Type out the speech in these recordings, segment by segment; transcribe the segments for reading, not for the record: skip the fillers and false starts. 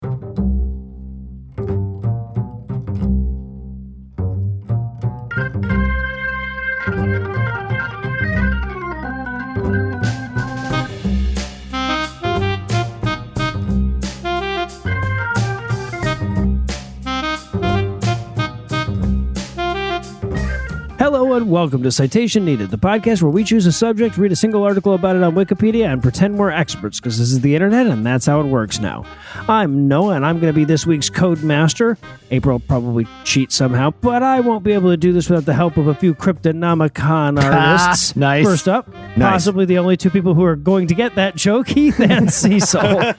Hello and welcome to Citation Needed, the podcast where we choose a subject, read a single article about it on Wikipedia, and pretend we're experts, because this is the internet and that's how it works now. I'm Noah, and I'm going to be this week's code master. April will probably cheat somehow, but I won't be able to do this without the help of a few Cryptonomicon artists. Nice. First up, possibly the only two people who are going to get that joke, Heath and Cecil.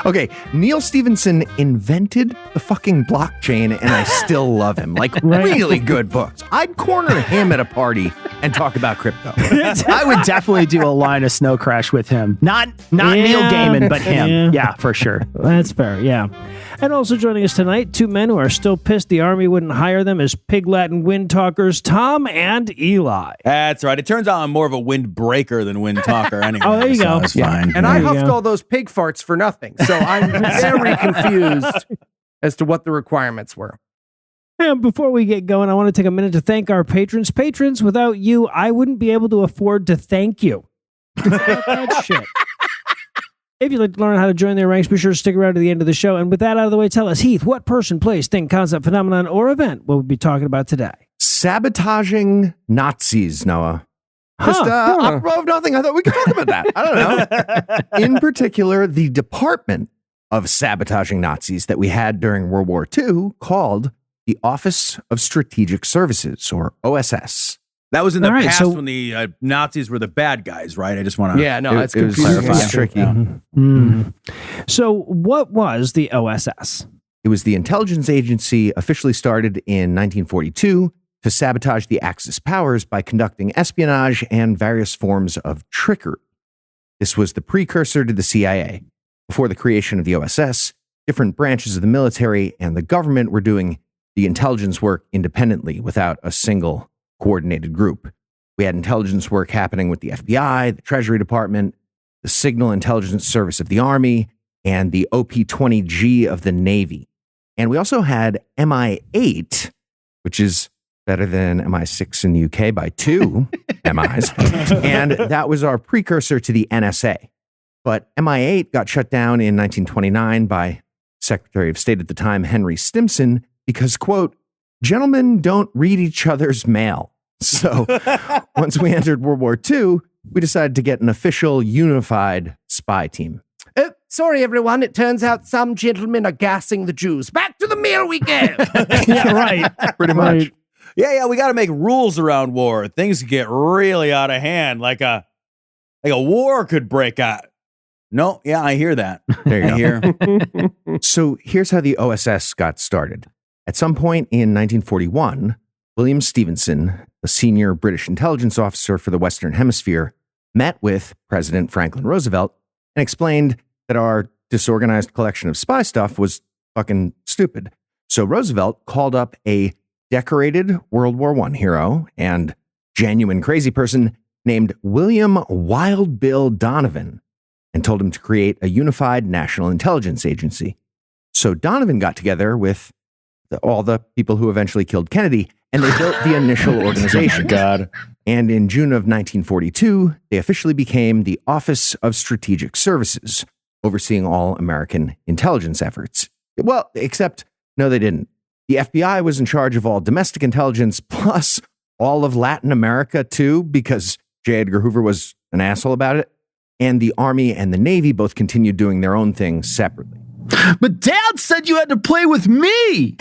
Okay, Neil Stephenson invented the fucking blockchain, and I still love him. Like, really good books. I'd corner him at a party and talk about crypto. I would definitely do a line of Snow Crash with him. Not Neil Gaiman, but him. Yeah, for sure. That's fair, yeah. And also joining us tonight, two men who are still pissed the Army wouldn't hire them as pig Latin wind talkers, Tom and Eli. That's right. It turns out I'm more of a wind breaker than wind talker anyway. Oh, there you go. It's fine. And I huffed all those pig farts for nothing. So I'm very confused as to what the requirements were. And before we get going, I want to take a minute to thank our patrons. Patrons, without you, I wouldn't be able to afford to thank you. That shit. If you'd like to learn how to join their ranks, be sure to stick around to the end of the show. And with that out of the way, tell us, Heath, what person, place, thing, concept, phenomenon, or event will we be talking about today? Sabotaging Nazis, Noah. Just opera of nothing. I thought we could talk about that. I don't know. In particular, the Department of Sabotaging Nazis that we had during World War II called the Office of Strategic Services, or OSS. That was in the past when the Nazis were the bad guys, right? I just want to... Yeah, no, that's confusing. It's tricky. So what was the OSS? It was the intelligence agency officially started in 1942 to sabotage the Axis powers by conducting espionage and various forms of trickery. This was the precursor to the CIA. Before the creation of the OSS, different branches of the military and the government were doing the intelligence work independently without a single coordinated group. We had intelligence work happening with the FBI, the Treasury Department, the Signal Intelligence Service of the Army, and the OP-20G of the Navy. And we also had MI8, which is better than MI6 in the UK by 2 MIs. And that was our precursor to the NSA. But MI8 got shut down in 1929 by Secretary of State at the time, Henry Stimson, because, quote, gentlemen don't read each other's mail. So once we entered World War II, we decided to get an official unified spy team. Oh, sorry, everyone. It turns out some gentlemen are gassing the Jews. Back to the meal we go. Yeah, right. Pretty much. Right. Yeah, we got to make rules around war. Things get really out of hand, like a war could break out. No, yeah, I hear that. There you go. So here's how the OSS got started. At some point in 1941, William Stephenson, a senior British intelligence officer for the Western Hemisphere, met with President Franklin Roosevelt and explained that our disorganized collection of spy stuff was fucking stupid. So Roosevelt called up a decorated World War I hero and genuine crazy person named William Wild Bill Donovan and told him to create a unified national intelligence agency. So Donovan got together with all the people who eventually killed Kennedy, and they built the initial organization. God. And in June of 1942, they officially became the Office of Strategic Services, overseeing all American intelligence efforts. Well, except, no, they didn't. The FBI was in charge of all domestic intelligence, plus all of Latin America, too, because J. Edgar Hoover was an asshole about it. And the Army and the Navy both continued doing their own things separately. But Dad said you had to play with me.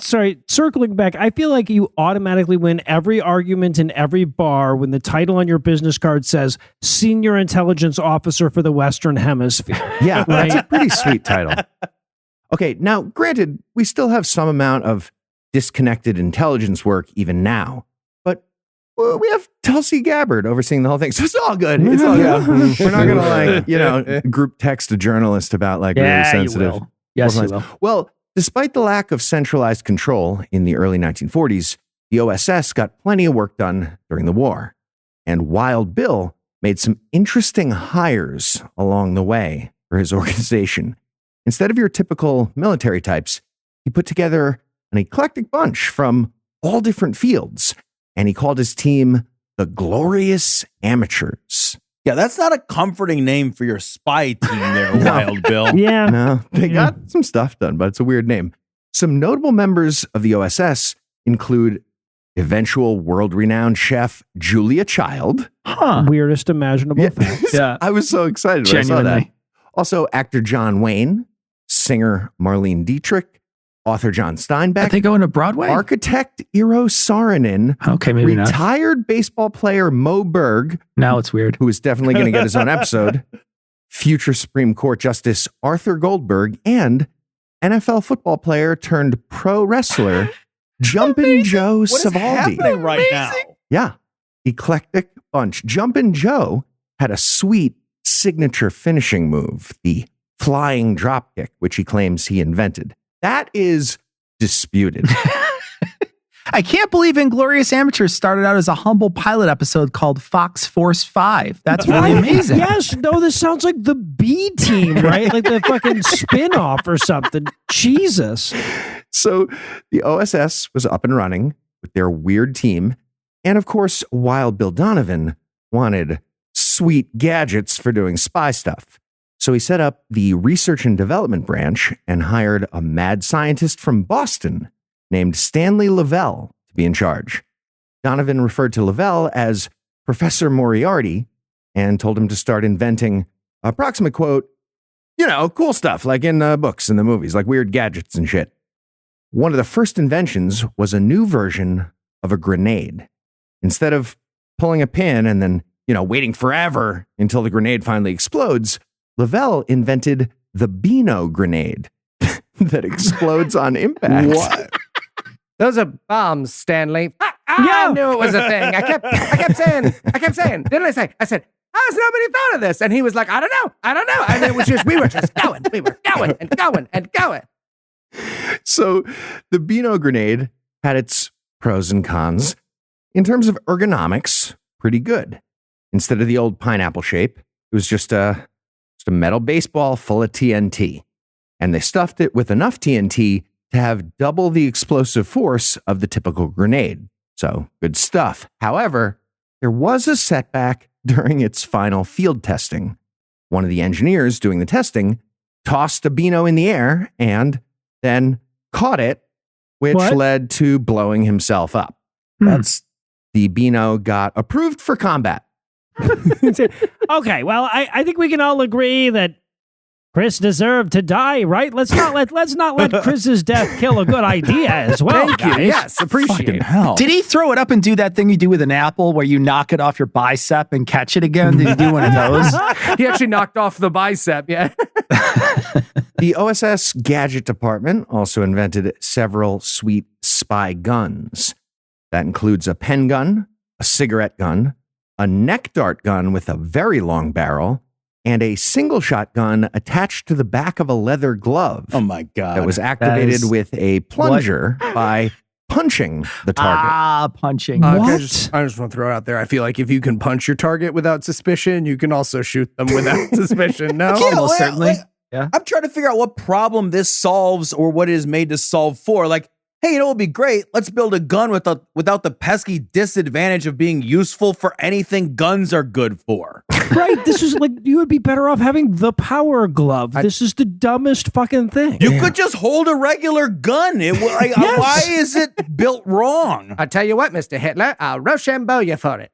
Sorry, circling back, I feel like you automatically win every argument in every bar when the title on your business card says Senior Intelligence Officer for the Western Hemisphere. Yeah, that's a pretty sweet title. Okay, now, granted, we still have some amount of disconnected intelligence work even now, but we have Tulsi Gabbard overseeing the whole thing, so it's all good. It's all good. We're not going to, group text a journalist about, really sensitive. You will. Yes, you will. Well, despite the lack of centralized control in the early 1940s, the OSS got plenty of work done during the war. And Wild Bill made some interesting hires along the way for his organization. Instead of your typical military types, he put together an eclectic bunch from all different fields, and he called his team the Glorious Amateurs. Yeah, that's not a comforting name for your spy team there, Wild Bill. Yeah. No, they got some stuff done, but it's a weird name. Some notable members of the OSS include eventual world-renowned chef Julia Child. Huh. Weirdest imaginable fact. Yeah. I was so excited when I saw that. Genuinely. Also, actor John Wayne, singer Marlene Dietrich, author John Are Steinbeck, they going to Broadway? architect Eero Saarinen, Okay, maybe not. retired baseball player Mo Berg, Now it's weird. who is definitely going to get his own episode, future Supreme Court Justice Arthur Goldberg, and NFL football player turned pro wrestler Jumpin' Joe What is Savaldi. happening right now? Yeah, eclectic bunch. Jumpin' Joe had a sweet signature finishing move, the flying dropkick, which he claims he invented. That is disputed. I can't believe Inglorious Amateurs started out as a humble pilot episode called Fox Force 5. That's really amazing. Yes, no, this sounds like the B team, right? Like the fucking spin-off or something. Jesus. So the OSS was up and running with their weird team. And of course, Wild Bill Donovan wanted sweet gadgets for doing spy stuff. So he set up the research and development branch and hired a mad scientist from Boston named Stanley Lavelle to be in charge. Donovan referred to Lavelle as Professor Moriarty and told him to start inventing, approximate quote, cool stuff like in books and the movies, like weird gadgets and shit. One of the first inventions was a new version of a grenade. Instead of pulling a pin and then, waiting forever until the grenade finally explodes, Lavelle invented the Beano grenade that explodes on impact. What? Those are bombs, Stanley. Yeah. I knew it was a thing. I kept saying. Didn't I say? I said, how has nobody thought of this? And he was like, I don't know. And it was we were just going. We were going and going and going. So the Beano grenade had its pros and cons. In terms of ergonomics, pretty good. Instead of the old pineapple shape, it was just a metal baseball full of TNT. And they stuffed it with enough TNT to have double the explosive force of the typical grenade. So good stuff. However, there was a setback during its final field testing. One of the engineers doing the testing tossed a Beano in the air and then caught it, which What? led to blowing himself up. That's The Beano got approved for combat. Okay, well, I think we can all agree that Chris deserved to die, right? Let's not let Chris's death kill a good idea as well. Thank you. guys. Yes, appreciate fucking it. hell. Did he throw it up and do that thing you do with an apple where you knock it off your bicep and catch it again? Did he do one of those? He actually knocked off the bicep. Yeah. The OSS gadget department also invented several sweet spy guns. That includes a pen gun, a cigarette gun, a neck dart gun with a very long barrel, and a single shot gun attached to the back of a leather glove Oh my God. that was activated is- with a plunger by punching the target. Punching. I What? just want to throw it out there. I feel like if you can punch your target without suspicion, you can also shoot them without suspicion. No? Yeah, Almost certainly. Yeah. I'm trying to figure out what problem this solves or what it is made to solve for. Like, hey, it would be great. Let's build a gun without the pesky disadvantage of being useful for anything guns are good for. Right, this is like, you would be better off having the power glove. This is the dumbest fucking thing. You could just hold a regular gun. Yes. Why is it built wrong? I tell you what, Mr. Hitler, I'll Rochambeau you for it.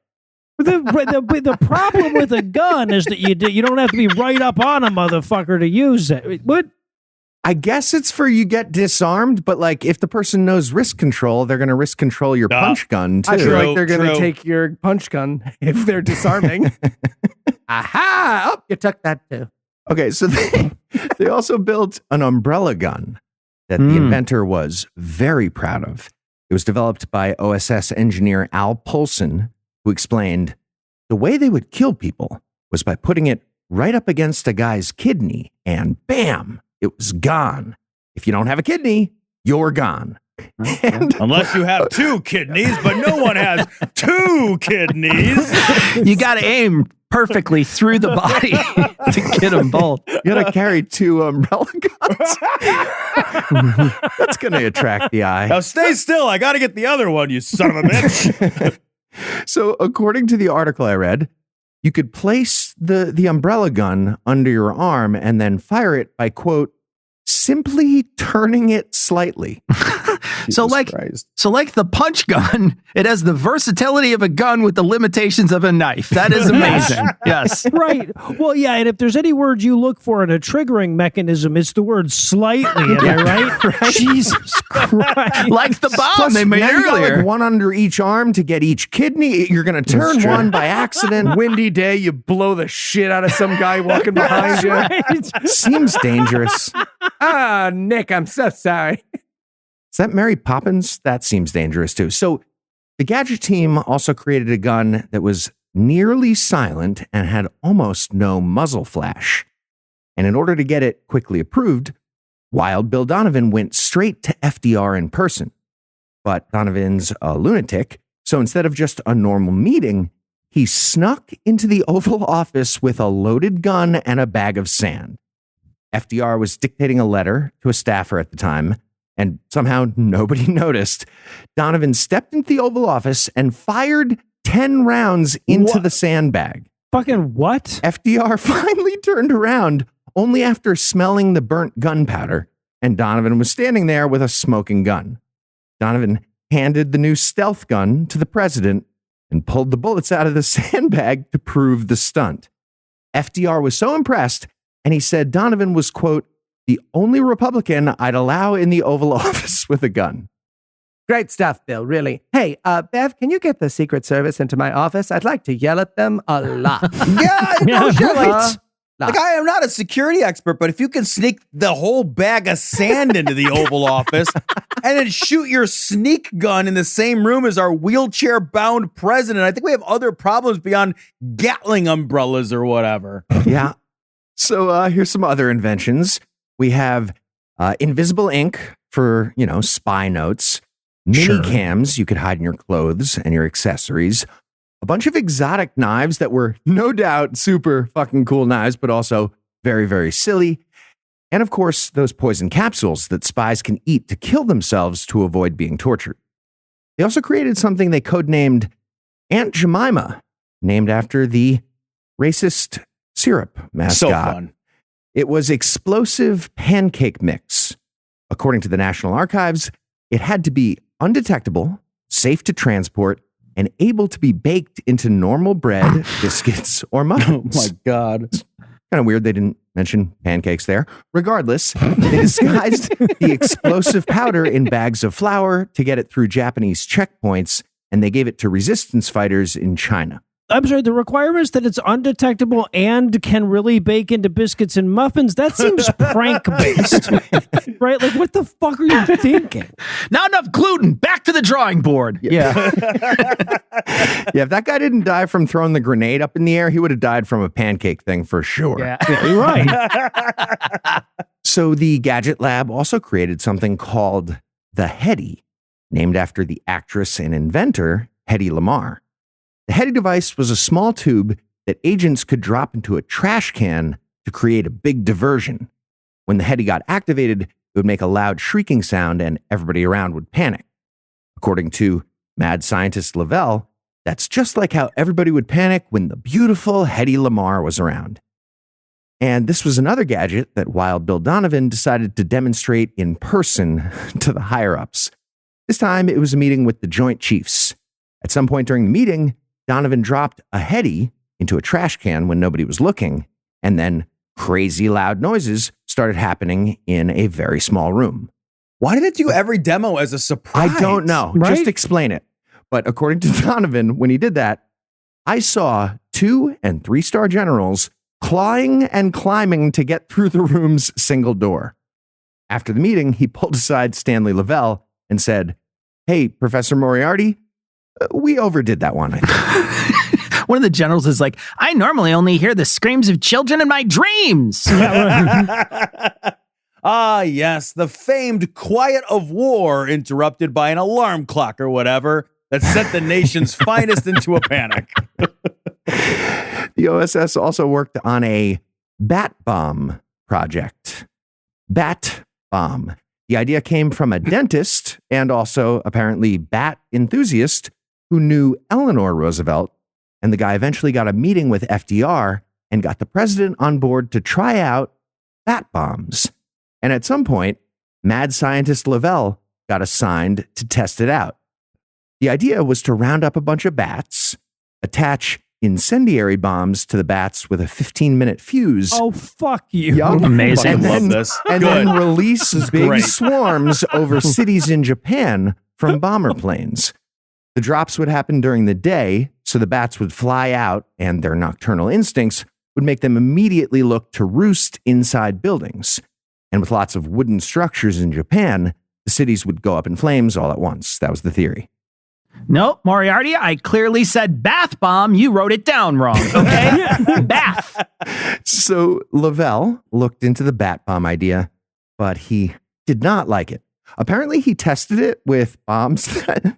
The problem with a gun is that you don't have to be right up on a motherfucker to use it. What? I guess it's for you get disarmed, but like if the person knows risk control, they're going to risk control your punch gun too. I feel True, like they're going to true. take your punch gun if they're disarming. Aha! Oh, you took that too. Okay, so they also built an umbrella gun that the inventor was very proud of. It was developed by OSS engineer Al Polson, who explained the way they would kill people was by putting it right up against a guy's kidney and bam, it was gone. If you don't have a kidney, you're gone. And Unless you have two kidneys, but no one has two kidneys. You got to aim perfectly through the body to get them both. You gotta carry 2 umbrella guns. That's gonna attract the eye. Now stay still. I got to get the other one, you son of a bitch. So, according to the article I read, you could place the umbrella gun under your arm and then fire it by, quote, simply turning it slightly. So like the punch gun, it has the versatility of a gun with the limitations of a knife. That is amazing. Yes. Right. Well, yeah, and if there's any word you look for in a triggering mechanism, it's the word slightly. Am I right? Jesus Christ. Like the bomb Plus, they made now you got, earlier. like, one under each arm to get each kidney. You're going to turn one by accident. Windy day, you blow the shit out of some guy walking behind you. Right. Seems dangerous. Ah, Nick, I'm so sorry. Is that Mary Poppins? That seems dangerous too. So the Gadget team also created a gun that was nearly silent and had almost no muzzle flash. And in order to get it quickly approved, Wild Bill Donovan went straight to FDR in person. But Donovan's a lunatic, so instead of just a normal meeting, he snuck into the Oval Office with a loaded gun and a bag of sand. FDR was dictating a letter to a staffer at the time, and somehow nobody noticed. Donovan stepped into the Oval Office and fired 10 rounds into the sandbag. Fucking what? FDR finally turned around only after smelling the burnt gunpowder, and Donovan was standing there with a smoking gun. Donovan handed the new stealth gun to the president and pulled the bullets out of the sandbag to prove the stunt. FDR was so impressed, and he said Donovan was, quote, the only Republican I'd allow in the Oval Office with a gun. Great stuff, Bill, really. Hey, Bev, can you get the Secret Service into my office? I'd like to yell at them a lot. Yeah, no shit. right. Like, I am not a security expert, but if you can sneak the whole bag of sand into the Oval Office and then shoot your sneak gun in the same room as our wheelchair-bound president, I think we have other problems beyond Gatling umbrellas or whatever. Yeah. So here's some other inventions. We have invisible ink for, spy notes, mini cams you could hide in your clothes and your accessories, a bunch of exotic knives that were no doubt super fucking cool knives, but also very, very silly. And of course, those poison capsules that spies can eat to kill themselves to avoid being tortured. They also created something they codenamed Aunt Jemima, named after the racist syrup mascot. So fun. It was explosive pancake mix. According to the National Archives, it had to be undetectable, safe to transport, and able to be baked into normal bread, biscuits, or muffins. Oh my God. Kind of weird they didn't mention pancakes there. Regardless, they disguised the explosive powder in bags of flour to get it through Japanese checkpoints, and they gave it to resistance fighters in China. I'm sorry, the requirements that it's undetectable and can really bake into biscuits and muffins, that seems prank-based. Right? Like, what the fuck are you thinking? Not enough gluten. Back to the drawing board. Yeah. Yeah, if that guy didn't die from throwing the grenade up in the air, he would have died from a pancake thing for sure. Yeah. You're right. So the Gadget Lab also created something called the Hetty, named after the actress and inventor Hedy Lamarr. The Hetty device was a small tube that agents could drop into a trash can to create a big diversion. When the Hetty got activated, it would make a loud shrieking sound and everybody around would panic. According to mad scientist Lavelle, that's just like how everybody would panic when the beautiful Hedy Lamarr was around. And this was another gadget that Wild Bill Donovan decided to demonstrate in person to the higher-ups. This time, it was a meeting with the Joint Chiefs. At some point during the meeting, Donovan dropped a Hetty into a trash can when nobody was looking, and then crazy loud noises started happening in a very small room. Why did it do every demo as a surprise? I don't know. Right? Just explain it. But according to Donovan, when he did that, I saw 2- and 3-star generals clawing and climbing to get through the room's single door. After the meeting, he pulled aside Stanley Lavelle and said, "Hey, Professor Moriarty, we overdid that one, I think." One of the generals is like, I normally only hear the screams of children in my dreams. Ah, yes, the famed quiet of war interrupted by an alarm clock or whatever that sent the nation's finest into a panic. The OSS also worked on a bat bomb project. Bat bomb. The idea came from a dentist and also apparently bat enthusiast who knew Eleanor Roosevelt, and the guy eventually got a meeting with FDR and got the president on board to try out bat bombs. And at some point, mad scientist Lavelle got assigned to test it out. The idea was to round up a bunch of bats, attach incendiary bombs to the bats with a 15-minute fuse. Oh, fuck you. Yup. Amazing. And Love then, this. and Good. then release big great. swarms over cities in Japan from bomber planes. The drops would happen during the day, so the bats would fly out, and their nocturnal instincts would make them immediately look to roost inside buildings. And with lots of wooden structures in Japan, the cities would go up in flames all at once. That was the theory. Nope, Moriarty, I clearly said bath bomb. You wrote it down wrong, okay? Bath. So Lavelle looked into the bat bomb idea, but he did not like it. Apparently, he tested it with bombs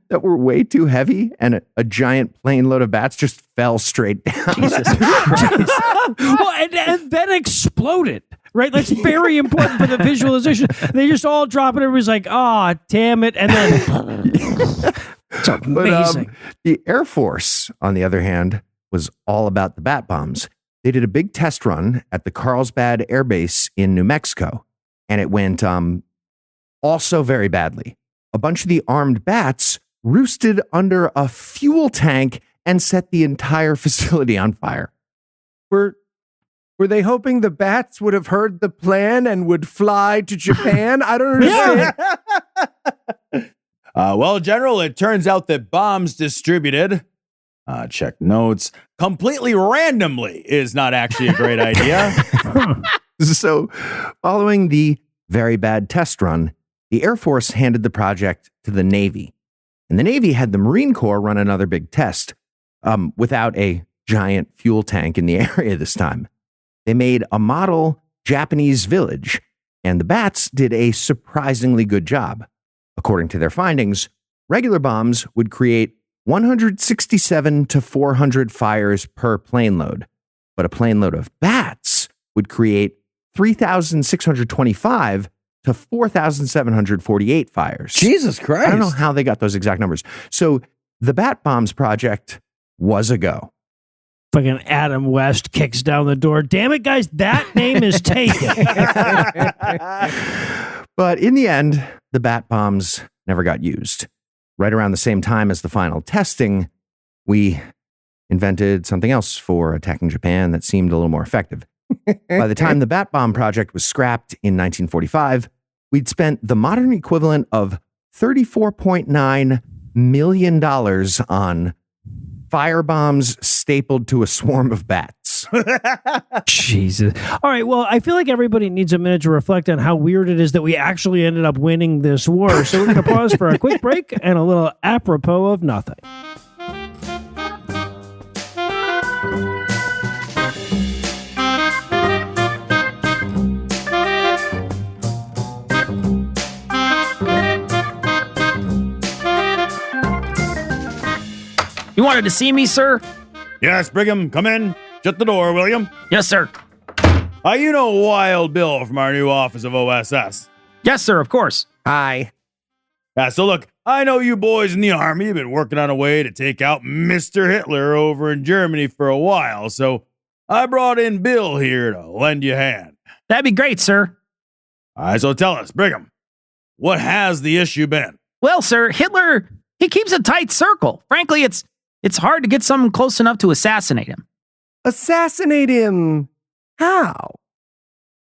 that were way too heavy, and a giant plane load of bats just fell straight down. Jesus Christ. Well, and then exploded. Right? That's very important for the visualization. They just all drop it. Everybody's like, oh, damn it. And then it's amazing. But, the Air Force, on the other hand, was all about the bat bombs. They did a big test run at the Carlsbad Air Base in New Mexico, and it went also very badly. A bunch of the armed bats roosted under a fuel tank and set the entire facility on fire. Were they hoping the bats would have heard the plan and would fly to Japan? I don't understand. Well, General, it turns out that bombs distributed, check notes, completely randomly is not actually a great idea. So, following the very bad test run, the Air Force handed the project to the Navy. And the Navy had the Marine Corps run another big test without a giant fuel tank in the area this time. They made a model Japanese village, and the bats did a surprisingly good job. According to their findings, regular bombs would create 167 to 400 fires per plane load, but a plane load of bats would create 3,625 to 4,748 fires. Jesus Christ. I don't know how they got those exact numbers. So the Bat Bombs project was a go. Fucking Adam West kicks down the door. Damn it, guys, that name is taken. But in the end, the bat bombs never got used. Right around the same time as the final testing, we invented something else for attacking Japan that seemed a little more effective. By the time the bat bomb project was scrapped in 1945, we'd spent the modern equivalent of $34.9 million on firebombs stapled to a swarm of bats. Jesus. All right, well, I feel like everybody needs a minute to reflect on how weird it is that we actually ended up winning this war. So we're going to pause for a quick break and a little apropos of nothing. You wanted to see me, sir? Yes, Brigham, come in. Shut the door, William. Yes, sir. You know Wild Bill from our new office of OSS. Yes, sir, of course. Hi. So look, I know you boys in the Army have been working on a way to take out Mr. Hitler over in Germany for a while, so I brought in Bill here to lend you a hand. That'd be great, sir. So tell us, Brigham, what has the issue been? Well, sir, Hitler, he keeps a tight circle. Frankly, it's hard to get someone close enough to assassinate him. Assassinate him? How?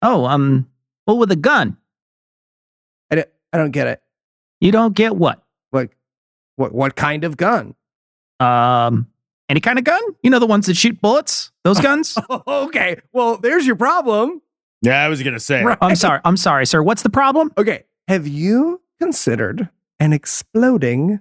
Oh, well, with a gun. I don't get it. You don't get what? What kind of gun? Any kind of gun? You know, the ones that shoot bullets? Those guns? Okay. Well, there's your problem. Yeah, I was going to say. Right. I'm sorry, sir. What's the problem? Okay. Have you considered an exploding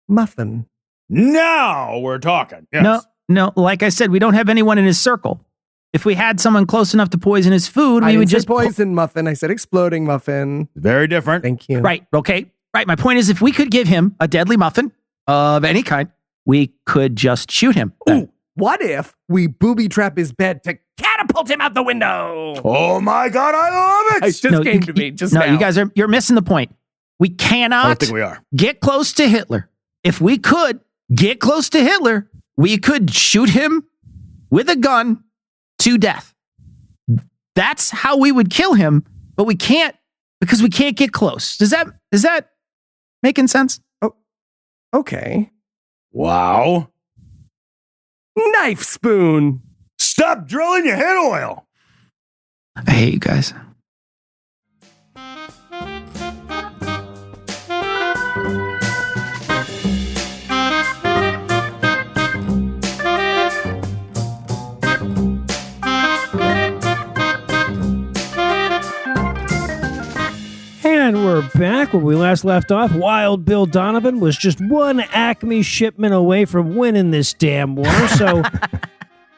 muffin? Now we're talking. Yes. No. Like I said, we don't have anyone in his circle. If we had someone close enough to poison his food, we would just poison muffin. I said exploding muffin. Very different. Thank you. Right. Okay. Right. My point is, if we could give him a deadly muffin of any kind, we could just shoot him. Ooh, what if we booby trap his bed to catapult him out the window? Oh my God, I love it. It just came to me just now. You guys you're missing the point. We I cannot don't think we are. get close to Hitler. If we could get close to Hitler, we could shoot him with a gun to death. That's how we would kill him, but we can't because we can't get close. Is that making sense? Okay. Wow. Knife spoon. Stop drilling your head oil. I hate you guys. And we're back where we last left off. Wild Bill Donovan was just one Acme shipment away from winning this damn war. So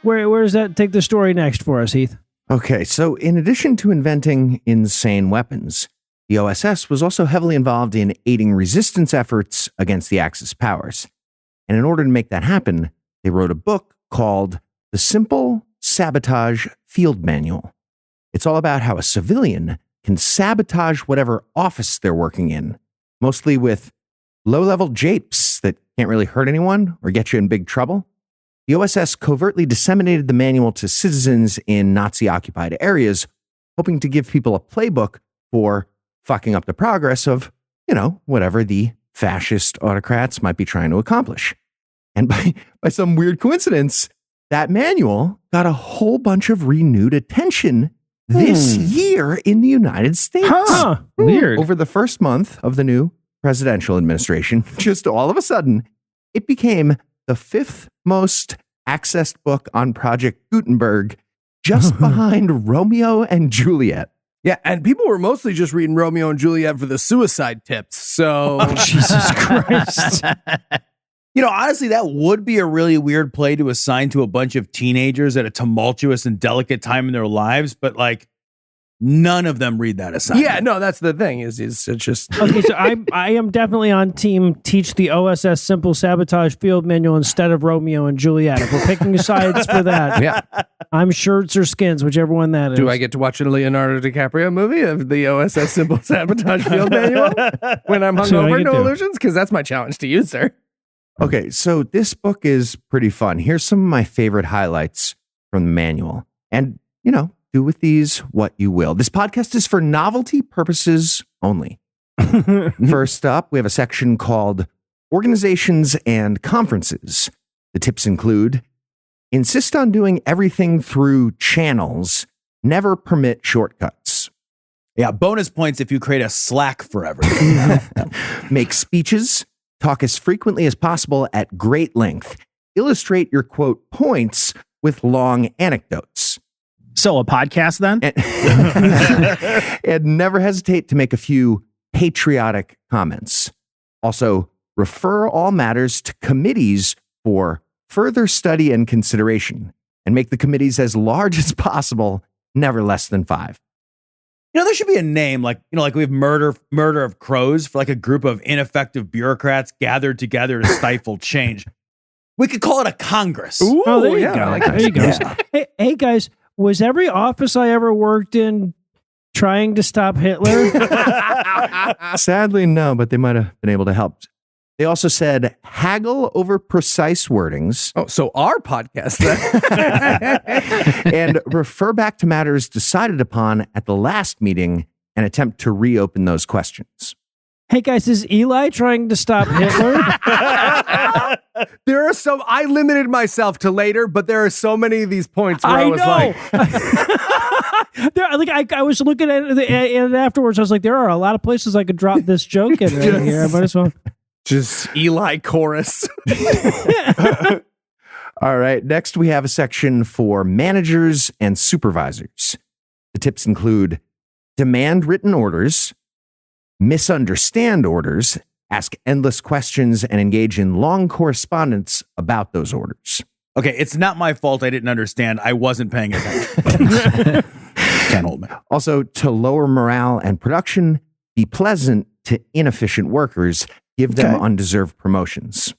where does that take the story next for us, Heath? Okay, so in addition to inventing insane weapons, the OSS was also heavily involved in aiding resistance efforts against the Axis powers. And in order to make that happen, they wrote a book called The Simple Sabotage Field Manual. It's all about how a civilian can sabotage whatever office they're working in, mostly with low-level japes that can't really hurt anyone or get you in big trouble. The OSS covertly disseminated the manual to citizens in Nazi-occupied areas, hoping to give people a playbook for fucking up the progress of, whatever the fascist autocrats might be trying to accomplish. And by some weird coincidence, that manual got a whole bunch of renewed attention this year in the United States. Huh. Weird. Over the first month of the new presidential administration, just all of a sudden, it became the 5th most accessed book on Project Gutenberg, just behind Romeo and Juliet. Yeah, and people were mostly just reading Romeo and Juliet for the suicide tips. So, Jesus Christ. Honestly, that would be a really weird play to assign to a bunch of teenagers at a tumultuous and delicate time in their lives, but none of them read that assignment. yeah, no, that's the thing. Is it's just Okay, so I am definitely on team teach the OSS Simple Sabotage Field Manual instead of Romeo and Juliet. If we're picking sides for that, yeah. I'm shirts or skins, whichever one that is. Do I get to watch a Leonardo DiCaprio movie of the OSS Simple Sabotage Field Manual when I'm So I hungover? get No to. illusions, because that's my challenge to you, sir. Okay, so this book is pretty fun. Here's some of my favorite highlights from the manual. And, do with these what you will. This podcast is for novelty purposes only. First up, we have a section called Organizations and Conferences. The tips include insist on doing everything through channels, never permit shortcuts. Yeah, bonus points if you create a Slack for everything. Make speeches, talk as frequently as possible at great length, illustrate your quote points with long anecdotes. So a podcast then? And never hesitate to make a few patriotic comments. Also, refer all matters to committees for further study and consideration, and make the committees as large as possible, never less than 5. There should be a name like we have murder of crows for a group of ineffective bureaucrats gathered together to stifle change. We could call it a Congress. Ooh, Oh, there you yeah, go. I like There you go. that. Hey, guys, was every office I ever worked in trying to stop Hitler? Sadly, no, but they might have been able to help. They also said haggle over precise wordings Oh, so our podcast then. and refer back to matters decided upon at the last meeting and attempt to reopen those questions. Hey, guys, is Eli trying to stop Hitler? There are some. I limited myself to later, but there are so many of these points where I was like, I was looking at it afterwards. I was like, there are a lot of places I could drop this joke in right here. I might as well. just Eli chorus. All right. Next, we have a section for managers and supervisors. The tips include demand written orders, misunderstand orders, ask endless questions, and engage in long correspondence about those orders. Okay, it's not my fault I didn't understand. I wasn't paying attention. Can't hold me. Also, to lower morale and production, be pleasant to inefficient workers, give them undeserved promotions.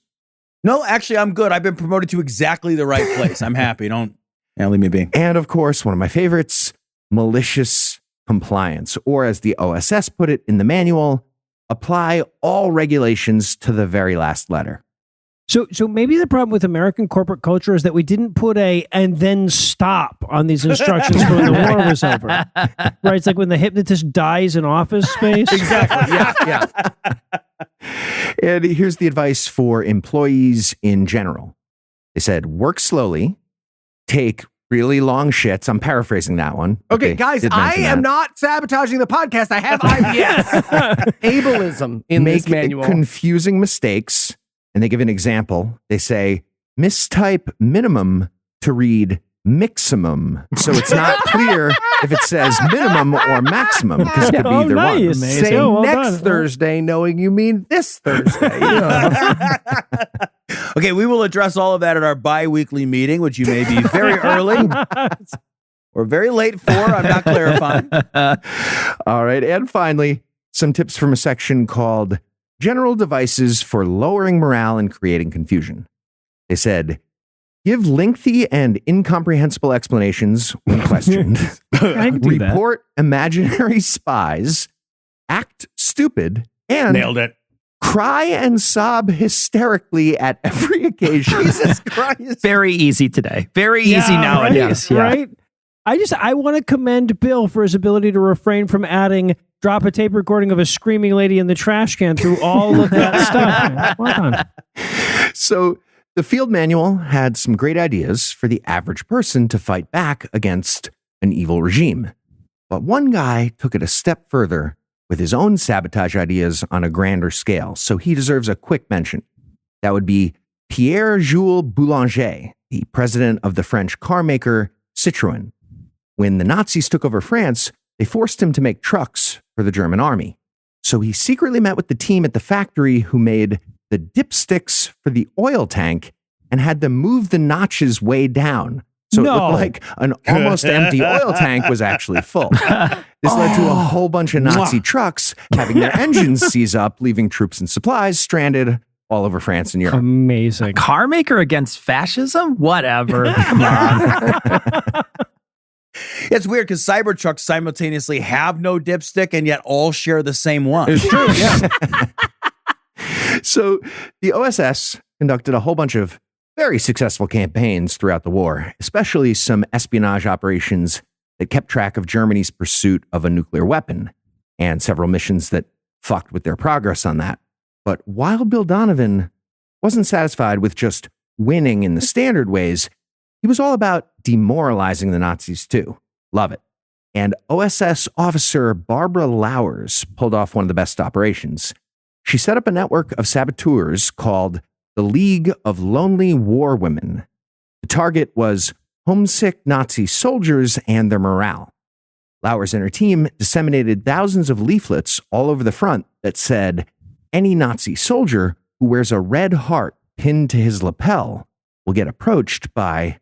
No, actually, I'm good. I've been promoted to exactly the right place. I'm happy. Don't leave me be. And of course, one of my favorites, malicious compliance, or as the OSS put it in the manual, apply all regulations to the very last letter. So maybe the problem with American corporate culture is that we didn't put and then stop on these instructions for when the war was over. Right? It's like when the hypnotist dies in Office Space. Exactly. Yeah. And here's the advice for employees in general. They said, work slowly, take really long shits. I'm paraphrasing that one. Okay, guys, I am not sabotaging the podcast. I have IBS. Ableism in this manual. Make confusing mistakes. And they give an example. They say, mistype minimum to read miximum. So it's not clear if it says minimum or maximum, because it could be either one. Say next Thursday, knowing you mean this Thursday. Okay, we will address all of that at our bi-weekly meeting, which you may be very early or very late for. I'm not clarifying. All right. And finally, some tips from a section called General Devices for Lowering Morale and Creating Confusion. They said, give lengthy and incomprehensible explanations when questioned. Report imaginary spies. Act stupid. And nailed it. Cry and sob hysterically at every occasion. Jesus Christ. Very easy today. Very easy nowadays. Right? I want to commend Bill for his ability to refrain from adding drop a tape recording of a screaming lady in the trash can through all of that stuff. Well done. So the field manual had some great ideas for the average person to fight back against an evil regime. But one guy took it a step further with his own sabotage ideas on a grander scale. So he deserves a quick mention. That would be Pierre-Jules Boulanger, the president of the French car maker Citroën. When the Nazis took over France, they forced him to make trucks for the German army. So he secretly met with the team at the factory who made the dipsticks for the oil tank and had them move the notches way down. So it looked like an almost empty oil tank was actually full. This led to a whole bunch of Nazi trucks having their engines seize up, leaving troops and supplies stranded all over France and Europe. Amazing. Car maker against fascism? Whatever. Come on. It's weird because Cybertrucks simultaneously have no dipstick and yet all share the same one. It's true, yeah. So the OSS conducted a whole bunch of very successful campaigns throughout the war, especially some espionage operations that kept track of Germany's pursuit of a nuclear weapon, and several missions that fucked with their progress on that. But while Bill Donovan wasn't satisfied with just winning in the standard ways, he was all about demoralizing the Nazis too. Love it. And OSS officer Barbara Lowers pulled off one of the best operations. She set up a network of saboteurs called the League of Lonely War Women. The target was homesick Nazi soldiers and their morale. Lowers and her team disseminated thousands of leaflets all over the front that said, any Nazi soldier who wears a red heart pinned to his lapel will get approached by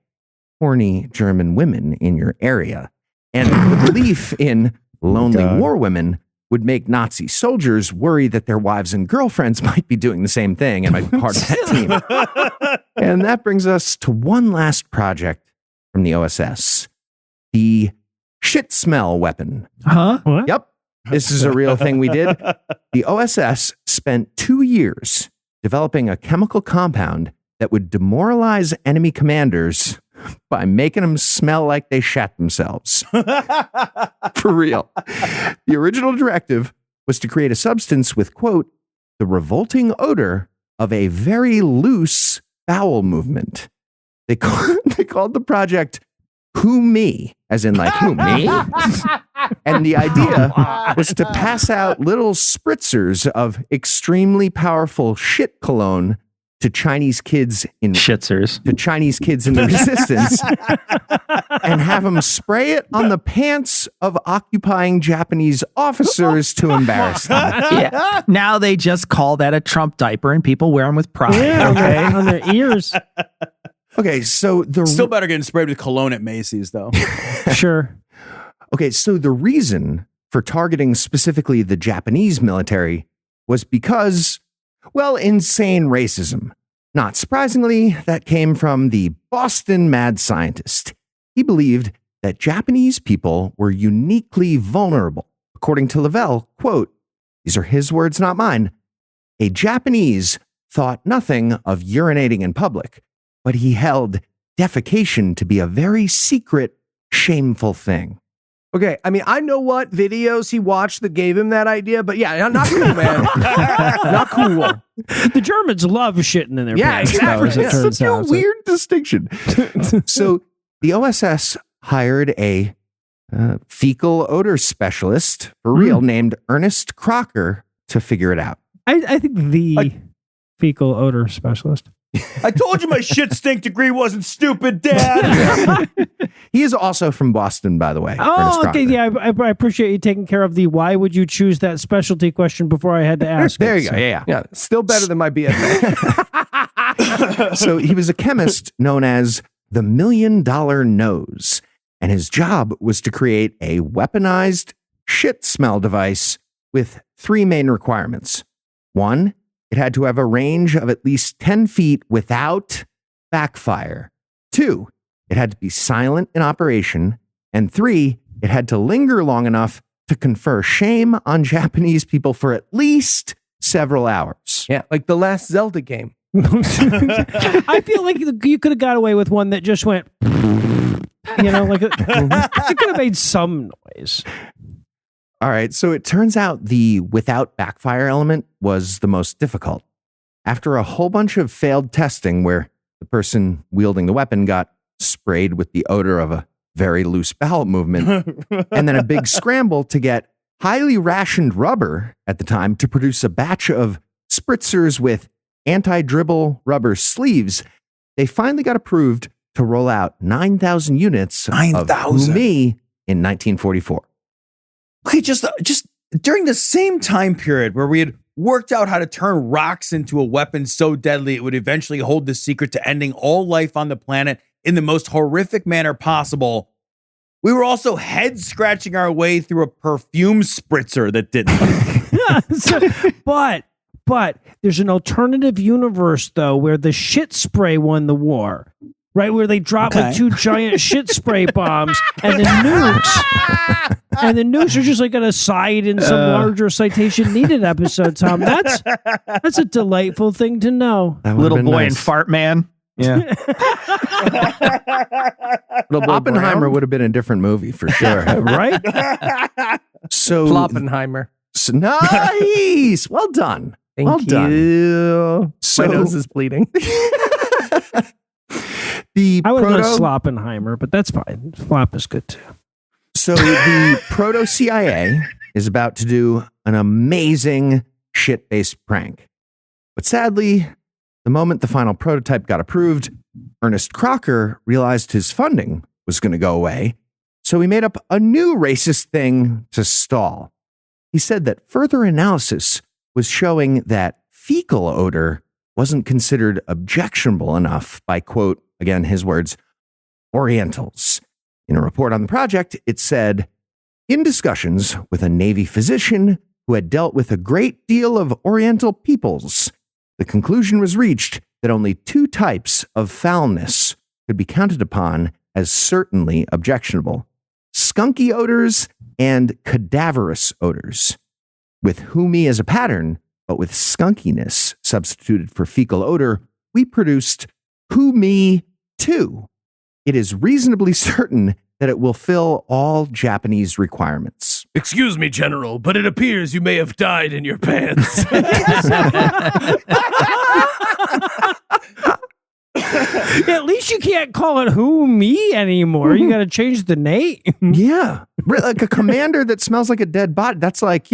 horny German women in your area. And the belief in lonely war women would make Nazi soldiers worry that their wives and girlfriends might be doing the same thing and might be part of that team. And that brings us to one last project from the OSS, the shit smell weapon. Huh? What? Yep. This is a real thing we did. The OSS spent 2 years developing a chemical compound that would demoralize enemy commanders by making them smell like they shat themselves. For real. The original directive was to create a substance with, quote, the revolting odor of a very loose bowel movement. They called the project Who Me, as in like, who, me? And the idea was to pass out little spritzers of extremely powerful shit cologne to Chinese kids in Shitzers. to Chinese kids in the resistance and have them spray it on the pants of occupying Japanese officers to embarrass them. Yeah. Now they just call that a Trump diaper and people wear them with pride. Yeah, Okay. on their ears. Okay, so Still better getting sprayed with cologne at Macy's, though. Sure. Okay, so the reason for targeting specifically the Japanese military was because, well, insane racism. Not surprisingly, that came from the Boston mad scientist. He believed that Japanese people were uniquely vulnerable. According to Lavelle, quote, these are his words, not mine. A Japanese thought nothing of urinating in public, but he held defecation to be a very secret, shameful thing. Okay, I mean, I know what videos he watched that gave him that idea, but yeah, not cool, man. Not cool. The Germans love shitting in their pants, exactly. though, as it turns Such a out. weird distinction. So the OSS hired a fecal odor specialist, for real, named Ernest Crocker to figure it out. I think the fecal odor specialist. I told you my shit stink degree wasn't stupid, Dad. He is also from Boston, by the way. Ernest Oh, okay. Crocker. Yeah, I appreciate you taking care of the why would you choose that specialty question before I had to ask. There it, you so. go. Yeah. Yeah, still better than my BFA. So he was a chemist known as the $1 Million Nose, and his job was to create a weaponized shit smell device with three main requirements. One, it had to have a range of at least 10 feet without backfire. Two, it had to be silent in operation. And three, it had to linger long enough to confer shame on Japanese people for at least several hours. Yeah, like the last Zelda game. I feel like you could have got away with one that just went, like it could have made some noise. All right, so it turns out the without backfire element was the most difficult. After a whole bunch of failed testing where the person wielding the weapon got sprayed with the odor of a very loose bowel movement, and then a big scramble to get highly rationed rubber at the time to produce a batch of spritzers with anti-dribble rubber sleeves, they finally got approved to roll out 9,000 units of 9,000 Umi in 1944. Okay, just during the same time period where we had worked out how to turn rocks into a weapon so deadly it would eventually hold the secret to ending all life on the planet in the most horrific manner possible, we were also head scratching our way through a perfume spritzer that didn't. But there's an alternative universe though where the shit spray won the war. Right, where they drop like two giant shit spray bombs and the nukes are just like an aside in some larger Citation Needed episode, Tom. That's a delightful thing to know. Little boy and fart man. Yeah. Oppenheimer would have been a different movie for sure. Right? So Floppenheimer. Nice. Well done. Thank you. So, my nose is bleeding. The I would have proto, done Sloppenheimer, but that's fine. Flop is good too. So the proto CIA is about to do an amazing shit-based prank. But sadly, the moment the final prototype got approved, Ernest Crocker realized his funding was going to go away. So he made up a new racist thing to stall. He said that further analysis was showing that fecal odor wasn't considered objectionable enough by, quote, again, his words, Orientals. In a report on the project, it said, in discussions with a Navy physician who had dealt with a great deal of Oriental peoples, the conclusion was reached that only two types of foulness could be counted upon as certainly objectionable: skunky odors and cadaverous odors. With Humi as a pattern, but with skunkiness substituted for fecal odor, we produced Humi 2. It is reasonably certain that it will fill all Japanese requirements. Excuse me, General, but it appears you may have died in your pants. At least you can't call it Who Me anymore. You got to change the name. Yeah. Like a commander that smells like a dead body. That's like,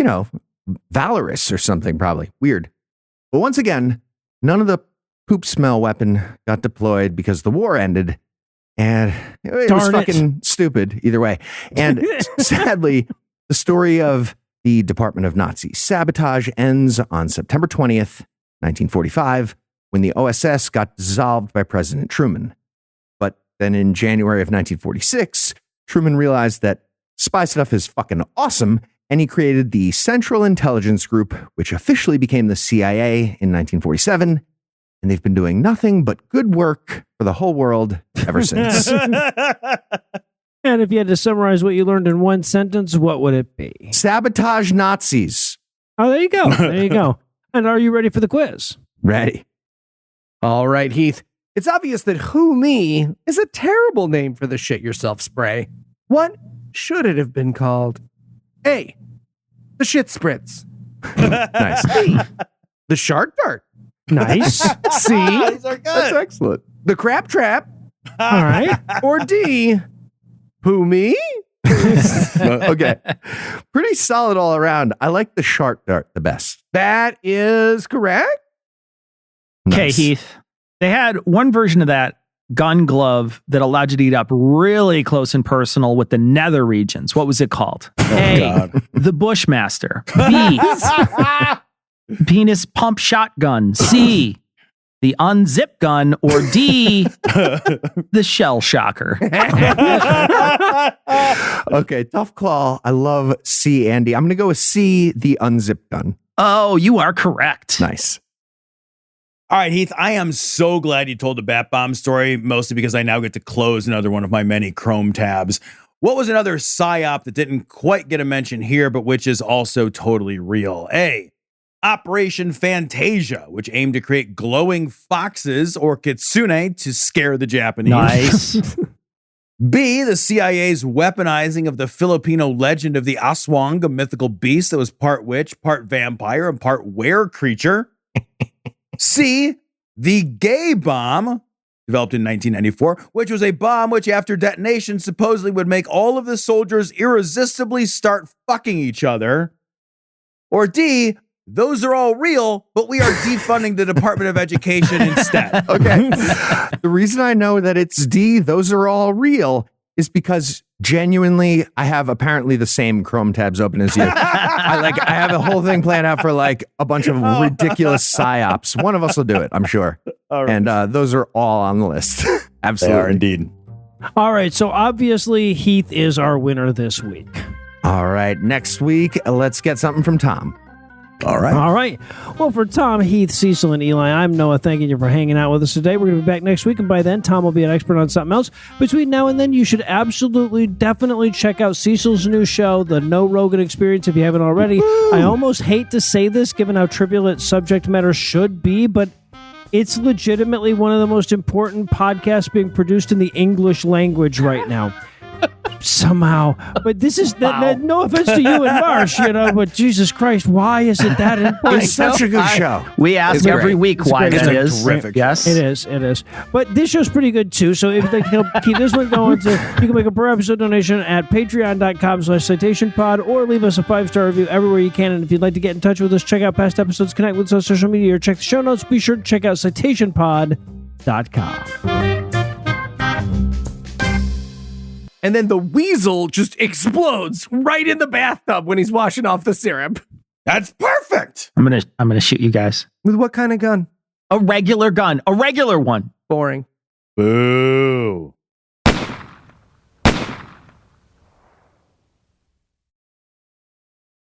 Valorous or something, probably. Weird. But once again, none of the poop smell weapon got deployed because the war ended. And it was fucking stupid either way. And sadly, the story of the Department of Nazi sabotage ends on September 20th, 1945, when the OSS got dissolved by President Truman. But then in January of 1946, Truman realized that spy stuff is fucking awesome, and he created the Central Intelligence Group, which officially became the CIA in 1947. and they've been doing nothing but good work for the whole world ever since. And if you had to summarize what you learned in one sentence, what would it be? Sabotage Nazis. Oh, there you go. There you go. And are you ready for the quiz? Ready. All right, Heath. It's obvious that Who Me is a terrible name for the shit yourself spray. What should it have been called? A, the shit spritz. Nice. B, the shark dart. Nice. C, These are good. That's excellent. the crap trap. All right. Or D, Who Me? Okay. Pretty solid all around. I like the shark dart the best. That is correct. Okay, Nice. Heath. They had one version of that gun glove that allowed you to eat up really close and personal with the nether regions. What was it called? A, the Bushmaster. B, penis pump shotgun. C, the unzip gun. Or D, the shell shocker. Okay, tough call. I love C, Andy. I'm going to go with C, the unzip gun. Oh, you are correct. Nice. All right, Heath, I am so glad you told the Bat Bomb story, mostly because I now get to close another one of my many Chrome tabs. What was another PSYOP that didn't quite get a mention here, but which is also totally real? A, Operation Fantasia, which aimed to create glowing foxes or kitsune to scare the Japanese. Nice. B, the CIA's weaponizing of the Filipino legend of the Aswang, a mythical beast that was part witch, part vampire, and part were creature. C, the gay bomb, developed in 1994, which was a bomb which, after detonation, supposedly would make all of the soldiers irresistibly start fucking each other. Or D, those are all real, but we are defunding the Department of Education instead. Okay. The reason I know that it's D, those are all real, is because genuinely I have apparently the same Chrome tabs open as you. I have a whole thing planned out for like a bunch of ridiculous psyops. One of us will do it, I'm sure. All right. And those are all on the list. They Absolutely. are indeed. All right. So obviously, Heath is our winner this week. All right. Next week, let's get something from Tom. All right. All right. Well, for Tom, Heath, Cecil, and Eli, I'm Noah. Thanking you for hanging out with us today. We're going to be back next week, and by then, Tom will be an expert on something else. Between now and then, you should absolutely, definitely check out Cecil's new show, The No Rogan Experience, if you haven't already. I almost hate to say this, given how trivial its subject matter should be, but it's legitimately one of the most important podcasts being produced in the English language right now. Somehow, but this is no offense to you and Marsh, but Jesus Christ, why is it that important? It's such a good show. We ask every week why great. that It's is. terrific. Yes. It is. But this show's pretty good too. So if they can help keep this one going, you can make a per episode donation at patreon.com/citationpod or leave us a 5-star review everywhere you can. And if you'd like to get in touch with us, check out past episodes, connect with us on social media, or check the show notes. Be sure to check out citationpod.com. And then the weasel just explodes right in the bathtub when he's washing off the syrup. That's perfect. I'm gonna shoot you guys. With what kind of gun? A regular gun. A regular one. Boring. Boo.